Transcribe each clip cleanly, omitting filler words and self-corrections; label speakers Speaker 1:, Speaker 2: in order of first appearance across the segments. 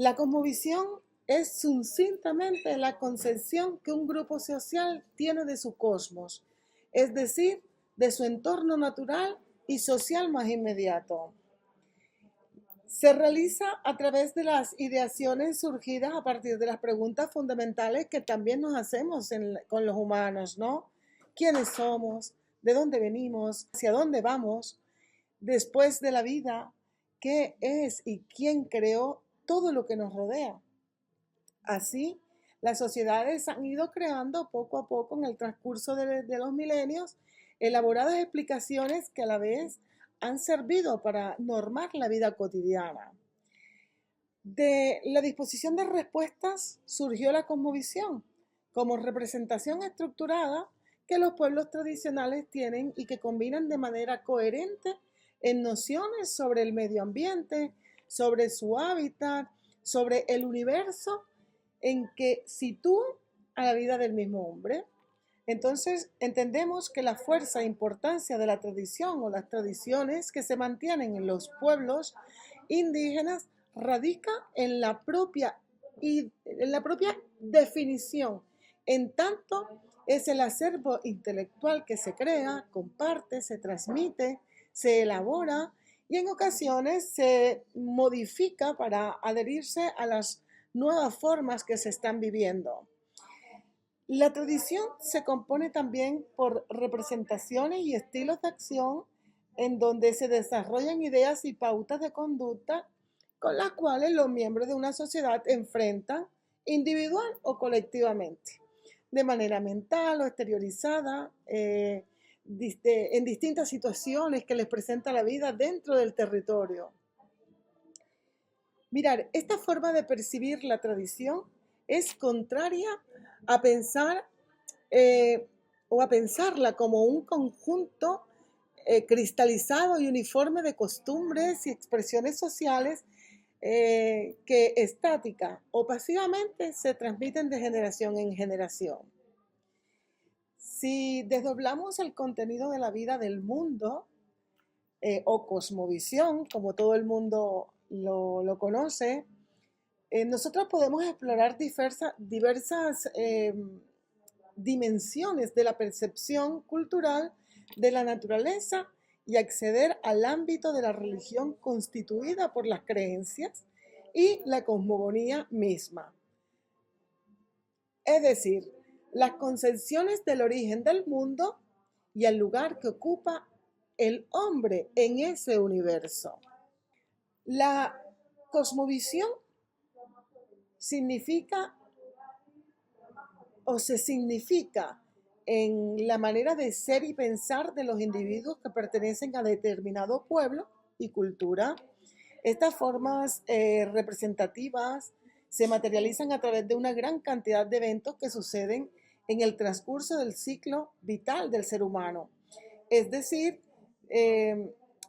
Speaker 1: La cosmovisión es sucintamente la concepción que un grupo social tiene de su cosmos, es decir, de su entorno natural y social más inmediato. Se realiza a través de las ideaciones surgidas a partir de las preguntas fundamentales que también nos hacemos con los humanos, ¿no? ¿Quiénes somos? ¿De dónde venimos? ¿Hacia dónde vamos? Después de la vida, ¿qué es y quién creó todo lo que nos rodea? Así, las sociedades han ido creando poco a poco en el transcurso de los milenios elaboradas explicaciones que a la vez han servido para normar la vida cotidiana. De la disposición de respuestas surgió la cosmovisión como representación estructurada que los pueblos tradicionales tienen y que combinan de manera coherente en nociones sobre el medio ambiente, sobre su hábitat, sobre el universo en que sitúa a la vida del mismo hombre. Entonces entendemos que la fuerza e importancia de la tradición o las tradiciones que se mantienen en los pueblos indígenas radica en la propia definición, en tanto es el acervo intelectual que se crea, comparte, se transmite, se elabora y en ocasiones se modifica para adherirse a las nuevas formas que se están viviendo. La tradición se compone también por representaciones y estilos de acción en donde se desarrollan ideas y pautas de conducta con las cuales los miembros de una sociedad enfrentan individual o colectivamente, de manera mental o exteriorizada, en distintas situaciones que les presenta la vida dentro del territorio. Mirar, esta forma de percibir la tradición es contraria a pensar o a pensarla como un conjunto cristalizado y uniforme de costumbres y expresiones sociales que estática o pasivamente se transmiten de generación en generación. Si desdoblamos el contenido de la vida del mundo o cosmovisión, como todo el mundo lo conoce, nosotros podemos explorar diversas dimensiones de la percepción cultural de la naturaleza y acceder al ámbito de la religión constituida por las creencias y la cosmogonía misma. Es decir, las concepciones del origen del mundo y el lugar que ocupa el hombre en ese universo. La cosmovisión significa o se significa en la manera de ser y pensar de los individuos que pertenecen a determinado pueblo y cultura. Estas formas representativas se materializan a través de una gran cantidad de eventos que suceden en el transcurso del ciclo vital del ser humano. Es decir,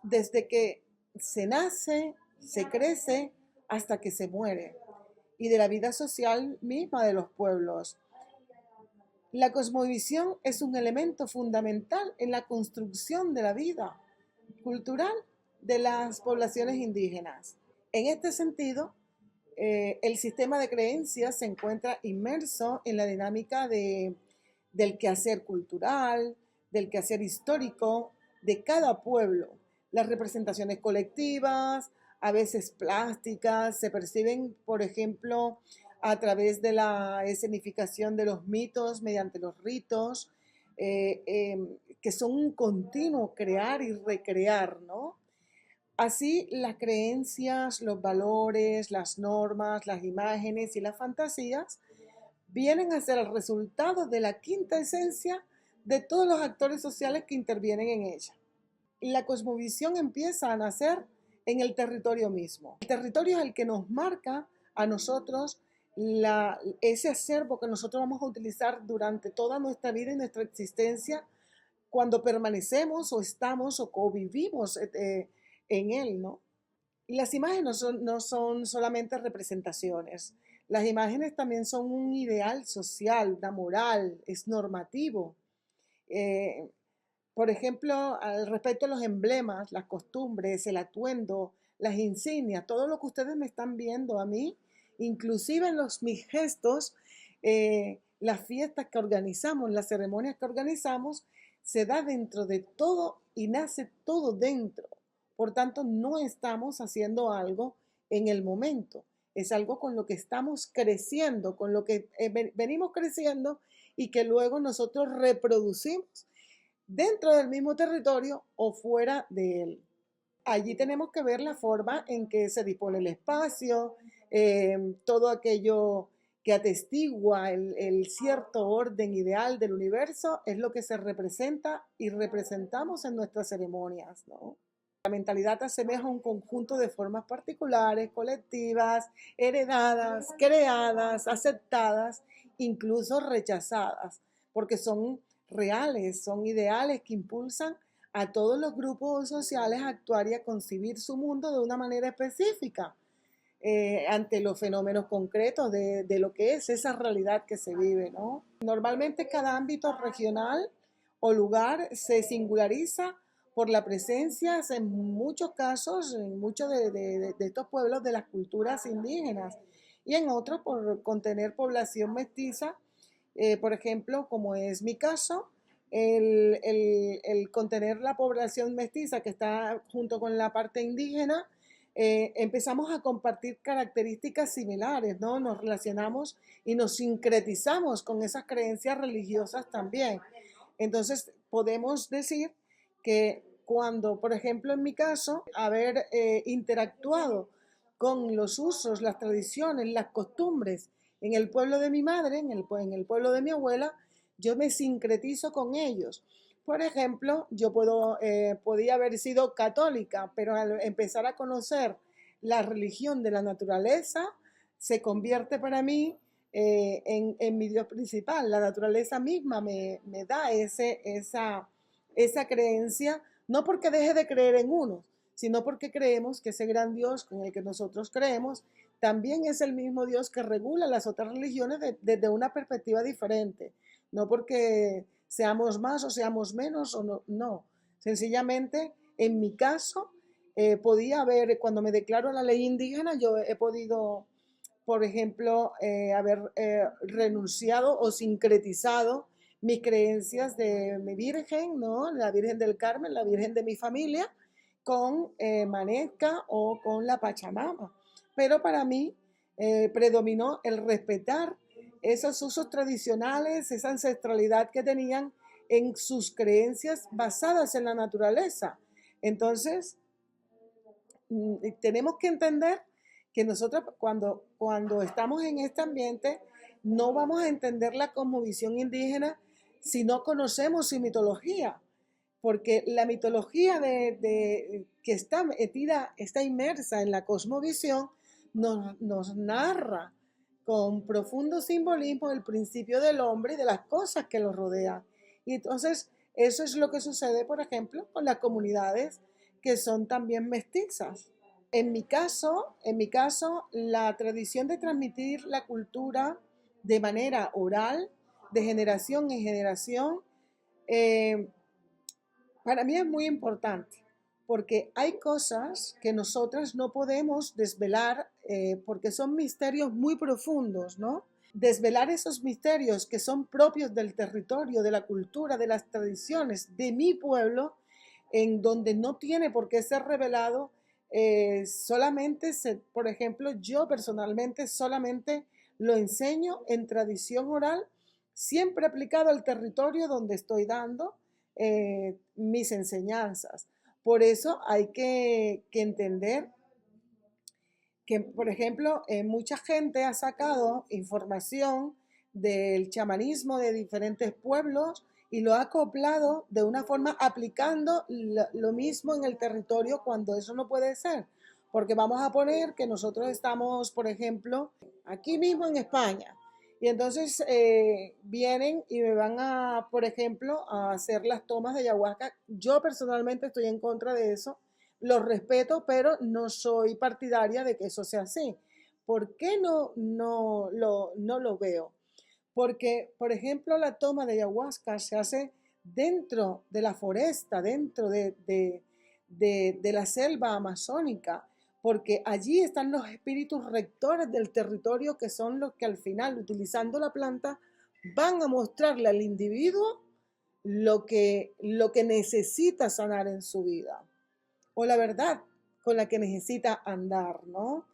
Speaker 1: desde que se nace, se crece, hasta que se muere, y de la vida social misma de los pueblos. La cosmovisión es un elemento fundamental en la construcción de la vida cultural de las poblaciones indígenas. En este sentido, el sistema de creencias se encuentra inmerso en la dinámica del quehacer cultural, del quehacer histórico de cada pueblo. Las representaciones colectivas, a veces plásticas, se perciben, por ejemplo, a través de la escenificación de los mitos mediante los ritos, que son un continuo crear y recrear, ¿no? Así, las creencias, los valores, las normas, las imágenes y las fantasías vienen a ser el resultado de la quinta esencia de todos los actores sociales que intervienen en ella. La cosmovisión empieza a nacer en el territorio mismo. El territorio es el que nos marca a nosotros ese acervo que nosotros vamos a utilizar durante toda nuestra vida y nuestra existencia cuando permanecemos o estamos o convivimos en él, ¿no? Las imágenes no son solamente representaciones. Las imágenes también son un ideal social, una moral, es normativo. Eh, por ejemplo, al respecto a los emblemas, las costumbres, el atuendo, las insignias, todo lo que ustedes me están viendo a mí Inclusive en mis gestos, las fiestas que organizamos, las ceremonias que organizamos, se da dentro de todo y nace todo dentro. Por tanto, no estamos haciendo algo en el momento. Es algo con lo que estamos creciendo, con lo que venimos creciendo y que luego nosotros reproducimos dentro del mismo territorio o fuera de él. Allí tenemos que ver la forma en que se dispone el espacio, todo aquello que atestigua el cierto orden ideal del universo es lo que se representa y representamos en nuestras ceremonias, ¿no? La mentalidad asemeja un conjunto de formas particulares, colectivas, heredadas, creadas, aceptadas, incluso rechazadas, porque son reales, son ideales que impulsan a todos los grupos sociales a actuar y a concebir su mundo de una manera específica ante los fenómenos concretos de lo que es esa realidad que se vive, ¿no? Normalmente cada ámbito regional o lugar se singulariza por la presencia, en muchos casos, en muchos de estos pueblos, de las culturas indígenas, y en otros por contener población mestiza, por ejemplo, como es mi caso, el contener la población mestiza que está junto con la parte indígena, empezamos a compartir características similares, ¿no? Nos relacionamos y nos sincretizamos con esas creencias religiosas también. Entonces, podemos decir que cuando, por ejemplo, en mi caso, haber interactuado con los usos, las tradiciones, las costumbres en el pueblo de mi madre, en el pueblo de mi abuela, yo me sincretizo con ellos. Por ejemplo, yo podía haber sido católica, pero al empezar a conocer la religión de la naturaleza, se convierte para mí en mi Dios principal. La naturaleza misma me da esa creencia, no porque deje de creer en uno, sino porque creemos que ese gran Dios con el que nosotros creemos también es el mismo Dios que regula las otras religiones desde una perspectiva diferente. No porque seamos más o seamos menos o no, no. Sencillamente, en mi caso, podía haber, cuando me declaro la ley indígena, yo he podido, por ejemplo, haber renunciado o sincretizado mis creencias de mi Virgen, ¿no? La Virgen del Carmen, la Virgen de mi familia, con Manesca o con la Pachamama. Pero para mí predominó el respetar esos usos tradicionales, esa ancestralidad que tenían en sus creencias basadas en la naturaleza. Entonces, tenemos que entender que nosotros cuando estamos en este ambiente no vamos a entender la cosmovisión indígena si no conocemos su mitología, porque la mitología que está metida, está inmersa en la cosmovisión, nos narra con profundo simbolismo el principio del hombre y de las cosas que lo rodean. Y entonces eso es lo que sucede, por ejemplo, con las comunidades que son también mestizas. En mi caso, la tradición de transmitir la cultura de manera oral, de generación en generación, eh, para mí es muy importante, porque hay cosas que nosotras no podemos desvelar porque son misterios muy profundos, ¿no? Desvelar esos misterios que son propios del territorio, de la cultura, de las tradiciones de mi pueblo, en donde no tiene por qué ser revelado, por ejemplo, yo personalmente solamente lo enseño en tradición oral, siempre aplicado al territorio donde estoy dando mis enseñanzas. Por eso hay que entender que, por ejemplo, mucha gente ha sacado información del chamanismo de diferentes pueblos y lo ha acoplado de una forma aplicando lo mismo en el territorio cuando eso no puede ser. Porque vamos a poner que nosotros estamos, por ejemplo, aquí mismo en España. Y entonces vienen y me van a, por ejemplo, a hacer las tomas de ayahuasca. Yo personalmente estoy en contra de eso, lo respeto, pero no soy partidaria de que eso sea así. ¿Por qué no lo veo? Porque, por ejemplo, la toma de ayahuasca se hace dentro de la foresta, dentro de la selva amazónica, porque allí están los espíritus rectores del territorio, que son los que al final, utilizando la planta, van a mostrarle al individuo lo que necesita sanar en su vida, o la verdad con la que necesita andar, ¿no?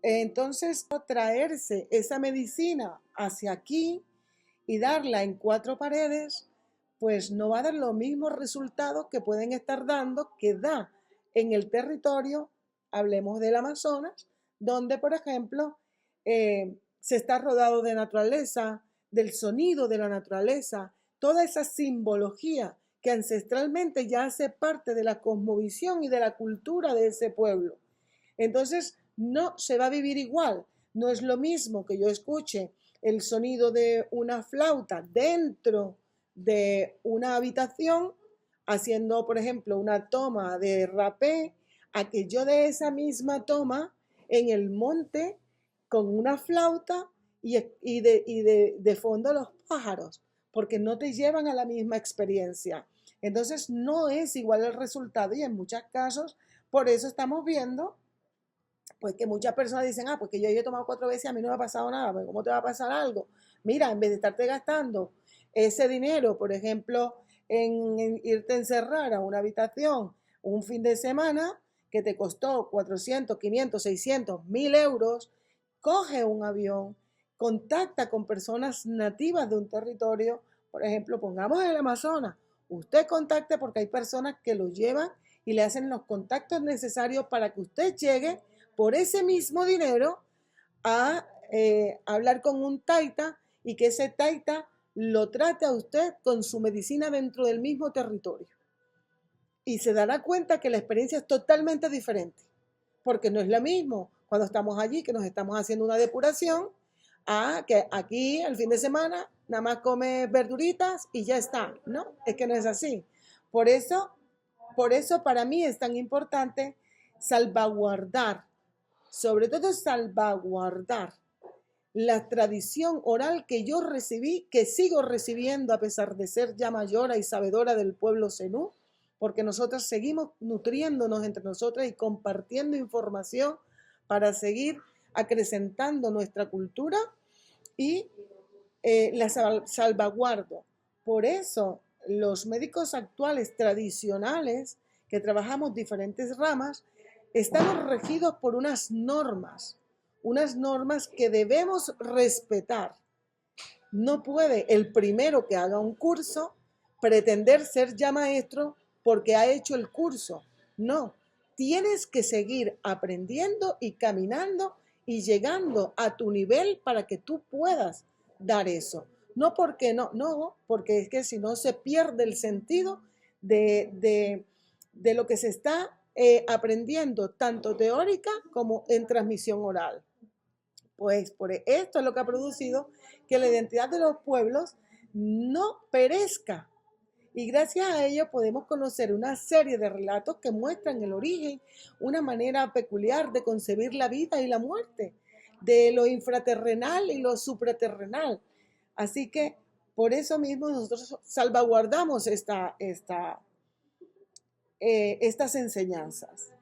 Speaker 1: Entonces, traerse esa medicina hacia aquí y darla en 4 paredes, pues no va a dar los mismos resultados que pueden estar dando, que da en el territorio, hablemos del Amazonas, donde, por ejemplo, se está rodado de naturaleza, del sonido de la naturaleza, toda esa simbología que ancestralmente ya hace parte de la cosmovisión y de la cultura de ese pueblo. Entonces, no se va a vivir igual. No es lo mismo que yo escuche el sonido de una flauta dentro de una habitación, haciendo, por ejemplo, una toma de rapé, a que yo de esa misma toma en el monte con una flauta de fondo los pájaros, porque no te llevan a la misma experiencia. Entonces no es igual el resultado, y en muchos casos, por eso estamos viendo pues que muchas personas dicen, pues que yo he tomado 4 veces y a mí no me ha pasado nada. Pues, ¿cómo te va a pasar algo? Mira, en vez de estarte gastando ese dinero, por ejemplo, en irte a encerrar a una habitación un fin de semana que te costó 400, 500, 600, 1000 euros, coge un avión, contacta con personas nativas de un territorio, por ejemplo, pongamos en el Amazonas, usted contacte, porque hay personas que lo llevan y le hacen los contactos necesarios para que usted llegue por ese mismo dinero a hablar con un taita, y que ese taita lo trate a usted con su medicina dentro del mismo territorio. Y se dará cuenta que la experiencia es totalmente diferente, porque no es lo mismo cuando estamos allí, que nos estamos haciendo una depuración, a que aquí el fin de semana nada más come verduritas y ya está. No, es que no es así. Por eso para mí es tan importante salvaguardar, sobre todo salvaguardar la tradición oral que yo recibí, que sigo recibiendo a pesar de ser ya mayora y sabedora del pueblo zenú, porque nosotros seguimos nutriéndonos entre nosotras y compartiendo información para seguir acrecentando nuestra cultura, y la salvaguardo. Por eso los médicos actuales tradicionales, que trabajamos diferentes ramas, estamos regidos por unas normas que debemos respetar. No puede el primero que haga un curso pretender ser ya maestro porque ha hecho el curso. No, tienes que seguir aprendiendo y caminando y llegando a tu nivel para que tú puedas dar eso. No porque no, porque es que si no se pierde el sentido de lo que se está aprendiendo, tanto teórica como en transmisión oral. Pues por esto es lo que ha producido que la identidad de los pueblos no perezca. Y gracias a ello podemos conocer una serie de relatos que muestran el origen, una manera peculiar de concebir la vida y la muerte, de lo infraterrenal y lo supraterrenal. Así que por eso mismo nosotros salvaguardamos estas enseñanzas.